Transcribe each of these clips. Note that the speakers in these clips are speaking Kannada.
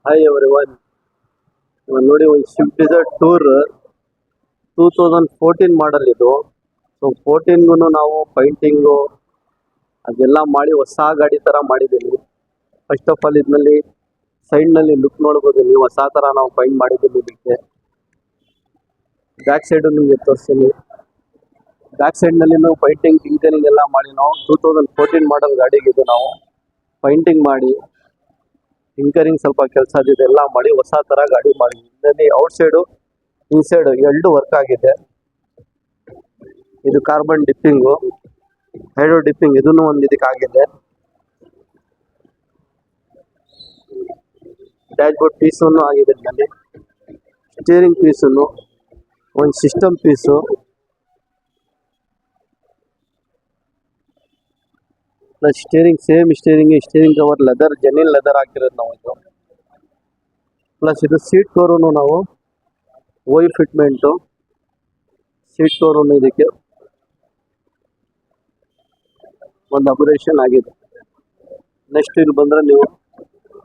Hi everyone. ಇವಾಗ ನೋಡಿ, ಒಂದು ಸ್ವಿಫ್ಟ್ ಡಿಸೈರ್ ಟೂರ್ 2014 ಮಾಡಲ್ ಇದು. ಸೊ 14ಗೂ ನಾವು ಪೈಂಟಿಂಗು ಅದೆಲ್ಲ ಮಾಡಿ ಹೊಸ ಗಾಡಿ ಥರ ಮಾಡಿದ್ದೀವಿ. ಫಸ್ಟ್ ಆಫ್ ಆಲ್ ಇದರಲ್ಲಿ ಸೈಡ್ನಲ್ಲಿ ಲುಕ್ ನೋಡ್ಬೋದು ನೀವು, ಹೊಸ ಥರ ನಾವು ಪೈಂಟ್ ಮಾಡಿದ್ದೀವಿ. ಇದಕ್ಕೆ ಬ್ಯಾಕ್ ಸೈಡು ನಿಮಗೆ ತೋರಿಸ್ತೀನಿ. ಬ್ಯಾಕ್ ಸೈಡ್ನಲ್ಲಿ ನಾವು ಪೈಂಟಿಂಗ್ ಟಿಂಕರಿಂಗ್ ಎಲ್ಲ ಮಾಡಿ ನಾವು 2014 ಮಾಡಲ್ ಗಾಡಿಗೆ ಇದು ನಾವು ಪೈಂಟಿಂಗ್ ಮಾಡಿ ಟಿಂಕರಿಂಗ್ ಸ್ವಲ್ಪ ಕೆಲಸ ಅದೆಲ್ಲ ಮಾಡಿ ಹೊಸ ತರ ಗಾಡಿ ಮಾಡಿ. ಇದರಲ್ಲಿ ಔಟ್ ಸೈಡು ಇನ್ಸೈಡ್ ಎರಡು ವರ್ಕ್ ಆಗಿದೆ. ಇದು ಕಾರ್ಬನ್ ಡಿಪ್ಪಿಂಗು, ಹೈಡ್ರೋ ಡಿಪ್ಪಿಂಗ್ ಇದನ್ನು ಒಂದು ಇದಕ್ಕೆ ಆಗಿದೆ. ಡ್ಯಾಶ್ ಬೋರ್ಡ್ ಪೀಸನ್ನು ಆಗಿದೆ. ಇದರಲ್ಲಿ ಸ್ಟೀರಿಂಗ್ ಪೀಸನ್ನು, ಒಂದು system piece, plus steering same steering cover leather, genuine leather ಹಾಕಿರೋದು ನಾವು ಇದು. ಪ್ಲಸ್ ಇದು ಸೀಟ್ ಕವರು ನಾವು ಓಯ್ ಫಿಟ್ಮೆಂಟು ಸೀಟ್ ಕವರು ಇದಕ್ಕೆ ಒಂದು ಅಪರೇಷನ್ ಆಗಿದೆ. ನೆಕ್ಸ್ಟ್ ಇಲ್ಲಿ ಬಂದ್ರೆ ನೀವು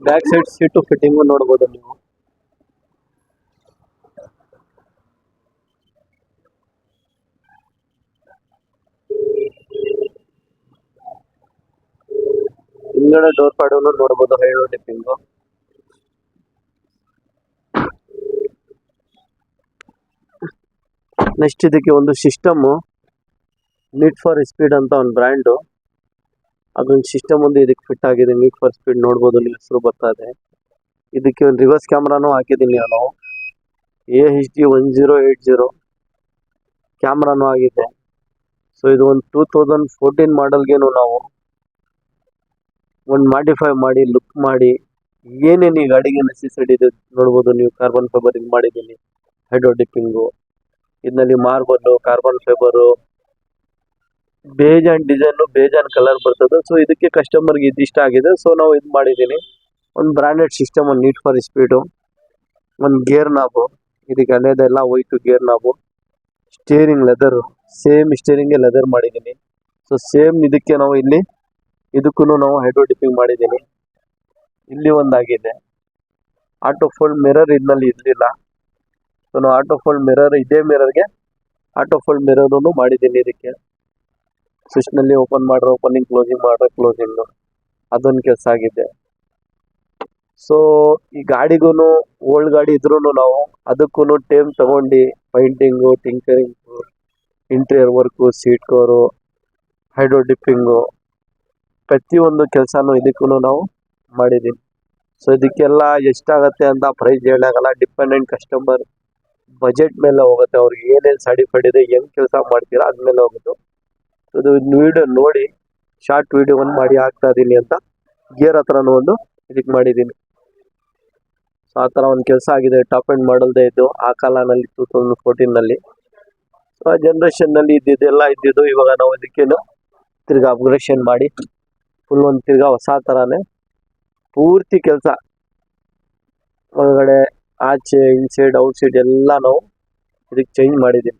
ಬ್ಯಾಕ್ ಸೈಡ್ ಸೀಟು ಫಿಟ್ಟಿಂಗು ನೋಡ್ಬೋದು ನೀವು. ಹಿಂಗಡೆ ಡೋರ್ ಪ್ಯಾಡನ್ನು ನೋಡ್ಬೋದು, ಹೈಡ್ರೋ ಡಿಪ್ಪಿಂಗು. ನೆಕ್ಸ್ಟ್ ಇದಕ್ಕೆ ಒಂದು ಸಿಸ್ಟಮು, ನೀಡ್ ಫಾರ್ ಸ್ಪೀಡ್ ಅಂತ ಒಂದು ಬ್ರ್ಯಾಂಡು, ಅದೊಂದು ಸಿಸ್ಟಮ್ ಒಂದು ಇದಕ್ಕೆ ಫಿಟ್ ಆಗಿದೆ. ನೀಡ್ ಫಾರ್ ಸ್ಪೀಡ್ ನೋಡ್ಬೋದು ನೀವು, ಹೆಸರು ಬರ್ತಾ ಇದೆ. ಇದಕ್ಕೆ ಒಂದು ರಿವರ್ಸ್ ಕ್ಯಾಮ್ರಾನು ಹಾಕಿದ್ದೀನಿ ನಾವು, AHD 1080 ಕ್ಯಾಮ್ರಾನು ಆಗಿದೆ. ಸೊ ಇದು ಒಂದು 2014 ಮಾಡಲ್ಗೇನು ನಾವು ಒಂದು ಮಾಡಿಫೈ ಮಾಡಿ ಲುಕ್ ಮಾಡಿ ಏನೇನು ಈ ಗಾಡಿಗೆ ನೆಸೆಸಿಟಿ ಇದೆ ನೋಡ್ಬೋದು ನೀವು. ಕಾರ್ಬನ್ ಫೈಬರ್ ಇದು ಮಾಡಿದ್ದೀನಿ, ಹೈಡ್ರೋ ಡಿಪ್ಪಿಂಗು, ಇದರಲ್ಲಿ ಮಾರ್ಬಲ್, ಕಾರ್ಬನ್ ಫೈಬರು, ಬೇಜಾನ್ ಡಿಸೈನು, ಬೇಜಾನ್ ಕಲರ್ ಬರ್ತದೆ. ಸೊ ಇದಕ್ಕೆ ಕಸ್ಟಮರ್ಗೆ ಇದಿಷ್ಟ ಆಗಿದೆ. ಸೊ ನಾವು ಇದು ಮಾಡಿದ್ದೀನಿ, ಒಂದು ಬ್ರಾಂಡೆಡ್ ಸಿಸ್ಟಮ್, ಒಂದು ನೀಡ್ ಫಾರ್ ಸ್ಪೀಡು, ಒಂದು ಗೇರ್ ನಾಬು, ಇದಕ್ಕೆ ಹಳೆದೆಲ್ಲ ಹೋಯ್ತು gear knob, steering leather, same ಸ್ಟೀರಿಂಗ್ಗೆ ಲೆದರ್ ಮಾಡಿದ್ದೀನಿ. ಸೊ ಸೇಮ್ ಇದಕ್ಕೆ ನಾವು ಇಲ್ಲಿ ಇದಕ್ಕೂ ನಾವು ಹೈಡ್ರೋ ಡಿಪ್ಪಿಂಗ್ ಮಾಡಿದ್ದೀನಿ. ಇಲ್ಲಿ ಒಂದಾಗಿದೆ. ಆಟೋ ಫೋಲ್ಡ್ ಮಿರರ್ ಇದರಲ್ಲಿ ಇರಲಿಲ್ಲ. ಸೊ ನಾವು ಆಟೋ ಫೋಲ್ಡ್ ಮಿರರ್, ಇದೇ ಮಿರರ್ಗೆ ಆಟೋ ಫೋಲ್ಡ್ ಮಿರರನ್ನು ಮಾಡಿದ್ದೀನಿ. ಇದಕ್ಕೆ ಸ್ವಿಚ್ನಲ್ಲಿ ಓಪನ್ ಮಾಡ್ರೆ ಓಪನಿಂಗ್, ಕ್ಲೋಸಿಂಗ್ ಮಾಡ್ರೆ ಕ್ಲೋಸಿಂಗು, ಅದೊಂದು ಕೆಲಸ ಆಗಿದೆ. ಸೊ ಈ ಗಾಡಿಗೂ ಓಲ್ಡ್ ಗಾಡಿ ಇದ್ರೂ ನಾವು ಅದಕ್ಕೂ ಟೈಮ್ ತಗೊಂಡು painting, tinkering, interior work, seat cover, hydro dipping, ಪ್ರತಿಯೊಂದು ಕೆಲಸನೂ ಇದಕ್ಕೂ ನಾವು ಮಾಡಿದ್ದೀನಿ. ಸೊ ಇದಕ್ಕೆಲ್ಲ ಎಷ್ಟಾಗತ್ತೆ ಅಂತ ಪ್ರೈಸ್ ಹೇಳಾಗಲ್ಲ, ಡಿಪೆಂಡೆಂಟ್ ಕಸ್ಟಮರ್ ಬಜೆಟ್ ಮೇಲೆ ಹೋಗುತ್ತೆ. ಅವ್ರಿಗೆ ಏನೇನು ಸ್ಯಾಟಿಸ್ಫೈಡ್ ಇದೆ, ಹೆಂಗೆ ಕೆಲಸ ಮಾಡ್ತೀರಾ ಅದ್ಮೇಲೆ ಹೋಗುತ್ತೆ. ಇದು ವಿಡಿಯೋ ನೋಡಿ ಶಾರ್ಟ್ ವಿಡಿಯೋ ಒಂದು ಮಾಡಿ ಹಾಕ್ತಾ ಇದ್ದೀನಿ ಅಂತ, ಗೇರ್ ಹತ್ರನೂ ಒಂದು ಇದಕ್ಕೆ ಮಾಡಿದ್ದೀನಿ. ಸೊ ಆ ಥರ ಒಂದು ಕೆಲಸ ಆಗಿದೆ. ಟಾಪ್ ಎಂಡ್ ಮಾಡಲ್ದೇ ಇದ್ದು ಆ ಕಾಲನಲ್ಲಿ 2014ನಲ್ಲಿ. ಸೊ ಆ ಜನ್ರೇಷನ್ನಲ್ಲಿ ಇದ್ದಿದ್ದೆಲ್ಲ ಇದ್ದಿದ್ದು. ಇವಾಗ ನಾವು ಇದಕ್ಕೇನು ತಿರ್ಗಾ ಅಪ್ಗ್ರೇಷನ್ ಮಾಡಿ ಫುಲ್ ಒಂದು ತಿರ್ಗಾ ಹೊಸ ಥರನೇ ಪೂರ್ತಿ ಕೆಲಸ, ಒಳಗಡೆ ಆಚೆ ಇನ್ಸೈಡ್ ಔಟ್ಸೈಡ್ ಎಲ್ಲ ನಾವು ಇದಕ್ಕೆ ಚೇಂಜ್ ಮಾಡಿದ್ದೀವಿ.